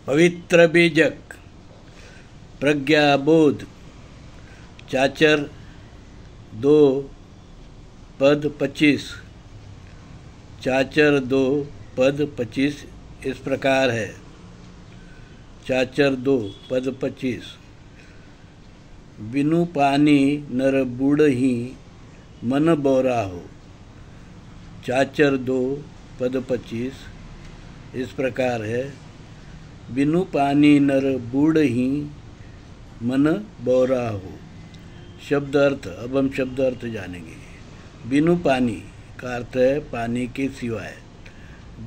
पवित्र बीजक, प्रज्ञा बोध, चाचर 2 पद 25। चाचर 2 पद 25 इस प्रकार है। चाचर 2 पद 25। बिनु पानी नर बूढ़ही मन बोरा हो। चाचर 2 पद 25 इस प्रकार है। बिनु पानी नर बूढ़ही मन बोरा हो। शब्द अर्थ, अब हम शब्द अर्थ जानेंगे। बिनु पानी का अर्थ है पानी के सिवाय,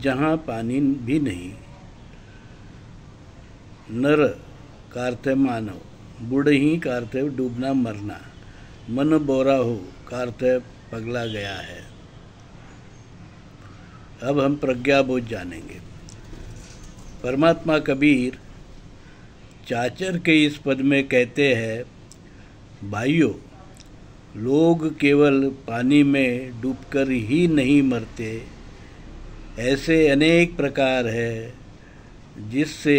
जहाँ पानी भी नहीं। नर का अर्थ है मानव। बूढ़ही का अर्थ है डूबना मरना। मन बोरा हो का अर्थ है पगला गया है। अब हम प्रज्ञाबोध जानेंगे। परमात्मा कबीर चाचर के इस पद में कहते हैं, भाइयों, लोग केवल पानी में डूबकर ही नहीं मरते, ऐसे अनेक प्रकार है जिससे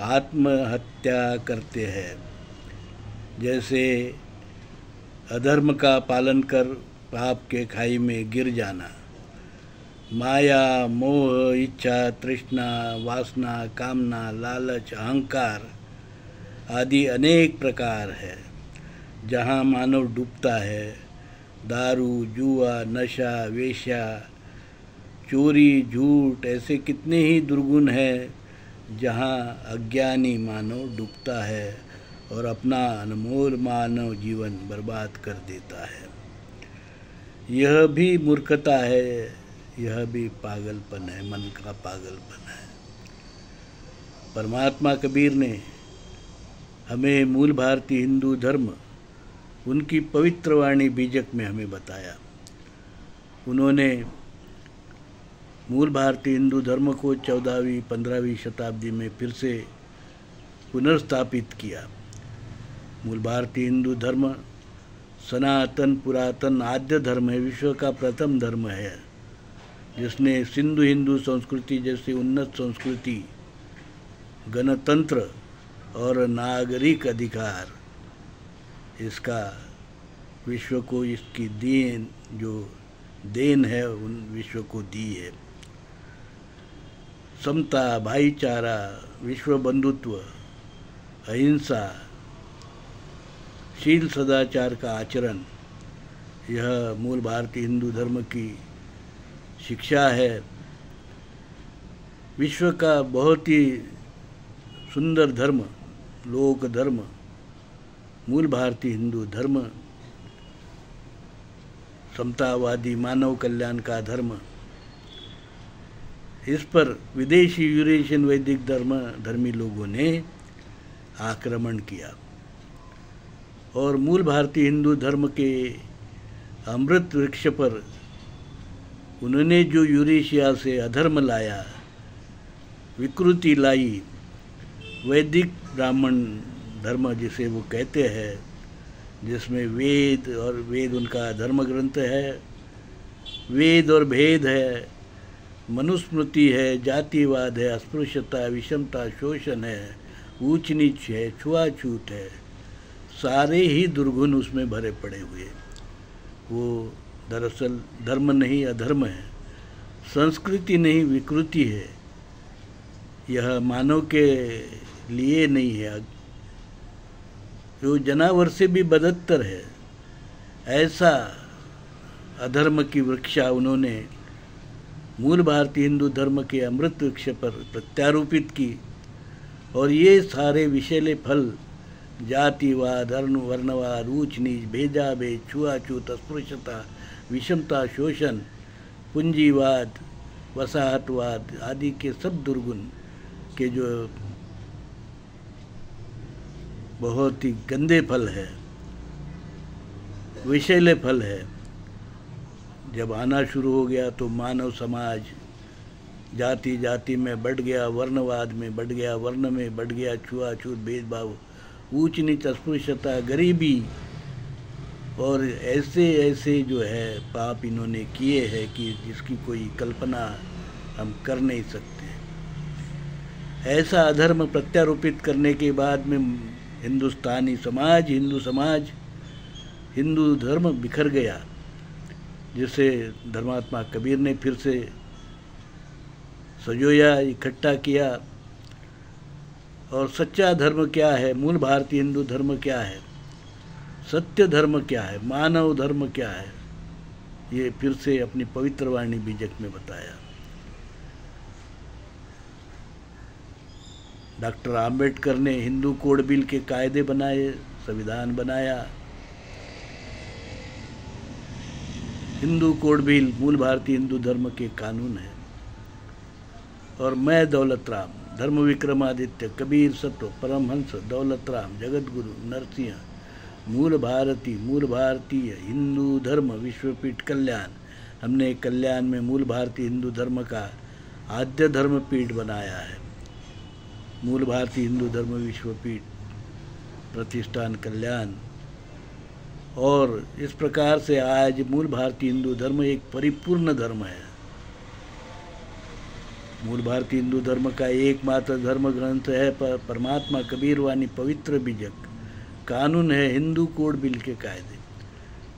आत्महत्या करते हैं। जैसे अधर्म का पालन कर पाप के खाई में गिर जाना, माया, मोह, इच्छा, तृष्णा, वासना, कामना, लालच, अहंकार आदि अनेक प्रकार है जहाँ मानव डूबता है। दारू, जुआ, नशा, वेश्या, चोरी, झूठ ऐसे कितने ही दुर्गुण हैं जहाँ अज्ञानी मानव डूबता है और अपना अनमोल मानव जीवन बर्बाद कर देता है। यह भी मूर्खता है, यह भी पागलपन है, मन का पागलपन है। परमात्मा कबीर ने हमें मूल भारतीय हिंदू धर्म, उनकी पवित्र वाणी बीजक में हमें बताया। उन्होंने मूल भारतीय हिंदू धर्म को 14वीं 15वीं शताब्दी में फिर से पुनर्स्थापित किया। मूल भारतीय हिंदू धर्म सनातन, पुरातन, आद्य धर्म है, विश्व का प्रथम धर्म है, जिसने सिंधु हिंदू संस्कृति जैसी उन्नत संस्कृति, गणतंत्र और नागरिक अधिकार, इसका विश्व को इसकी देन, जो देन है, उन विश्व को दी है। समता, भाईचारा, विश्व बंधुत्व, अहिंसा, शील सदाचार का आचरण, यह मूल भारतीय हिंदू धर्म की शिक्षा है। विश्व का बहुत ही सुंदर धर्म, लोक धर्म, मूल भारतीय हिंदू धर्म, समतावादी मानव कल्याण का धर्म। इस पर विदेशी यूरेशियन वैदिक धर्मी लोगों ने आक्रमण किया और मूल भारतीय हिंदू धर्म के अमृत वृक्ष पर उन्होंने जो यूरेशिया से अधर्म लाया, विकृति लाई, वैदिक ब्राह्मण धर्म जिसे वो कहते हैं, जिसमें वेद उनका धर्म ग्रंथ है, वेद और भेद है, मनुस्मृति है, जातिवाद है, अस्पृश्यता, विषमता, शोषण है, ऊंच नीच है, छुआछूत है, सारे ही दुर्गुण उसमें भरे पड़े हुए। वो दरअसल धर्म नहीं अधर्म है, संस्कृति नहीं विकृति है। यह मानव के लिए नहीं है, जो जानवर से भी बदतर है। ऐसा अधर्म की वृक्षा उन्होंने मूल भारतीय हिंदू धर्म के अमृत वृक्ष पर प्रत्यारोपित की और ये सारे विषैले फल, जातिवाद, वर्णवाद, ऊंच नीच, भेदाभेद, छुआछूत, अस्पृश्यता, विषमता, शोषण, पूंजीवाद, वसाहतवाद आदि के सब दुर्गुण के जो बहुत ही गंदे फल है, विषैले फल है, जब आना शुरू हो गया तो मानव समाज जाति जाति में बढ़ गया, वर्णवाद में बढ़ गया, वर्ण में बढ़ गया, छुआछूत, भेदभाव, ऊंच नीच, अस्पृश्यता, गरीबी और ऐसे ऐसे जो है पाप इन्होंने किए हैं कि जिसकी कोई कल्पना हम कर नहीं सकते। ऐसा अधर्म प्रत्यारोपित करने के बाद में हिंदुस्तानी समाज, हिंदू धर्म बिखर गया, जिसे धर्मात्मा कबीर ने फिर से सजोया, इकट्ठा किया। और सच्चा धर्म क्या है, मूल भारतीय हिंदू धर्म क्या है, सत्य धर्म क्या है, मानव धर्म क्या है, ये फिर से अपनी पवित्र वाणी बीजक में बताया। डॉक्टर आम्बेडकर ने हिंदू कोड बिल के कायदे बनाए, संविधान बनाया। हिंदू कोड बिल मूल भारतीय हिंदू धर्म के कानून है। और मैं दौलत राम, धर्म विक्रमादित्य, कबीर सत्व, परमहंस दौलत राम, जगत गुरु नरसिंह, मूल भारतीय हिंदू धर्म विश्वपीठ कल्याण, हमने कल्याण में मूल भारतीय हिंदू धर्म का आद्य धर्म पीठ बनाया है। मूल भारतीय हिंदू धर्म विश्वपीठ प्रतिष्ठान कल्याण। और इस प्रकार से आज मूल भारतीय हिंदू धर्म एक परिपूर्ण धर्म है। मूल भारतीय हिंदू धर्म का एकमात्र धर्म ग्रंथ है परमात्मा कबीर वाणी पवित्र बीजक, कानून है हिंदू कोड बिल के कायदे,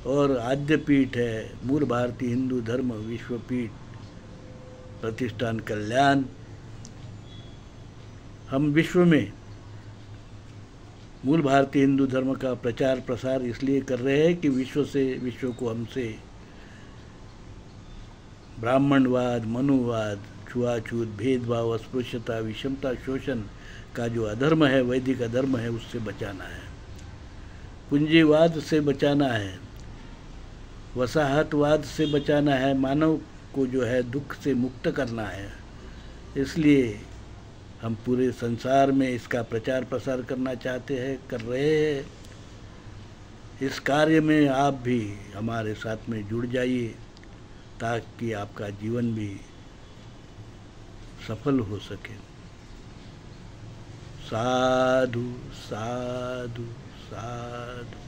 और आद्य पीठ है मूल भारतीय हिंदू धर्म विश्वपीठ प्रतिष्ठान कल्याण। हम विश्व में मूल भारतीय हिंदू धर्म का प्रचार प्रसार इसलिए कर रहे हैं कि विश्व को हमसे ब्राह्मणवाद, मनुवाद, छुआछूत, भेदभाव, अस्पृश्यता, विषमता, शोषण का जो अधर्म है, वैदिक अधर्म है, उससे बचाना है। पूंजीवाद से बचाना है, वसाहतवाद से बचाना है, मानव को जो है दुख से मुक्त करना है। इसलिए हम पूरे संसार में इसका प्रचार प्रसार करना चाहते हैं, कर रहे हैं। इस कार्य में आप भी हमारे साथ में जुड़ जाइए, ताकि आपका जीवन भी सफल हो सके। साधु साधु साधु।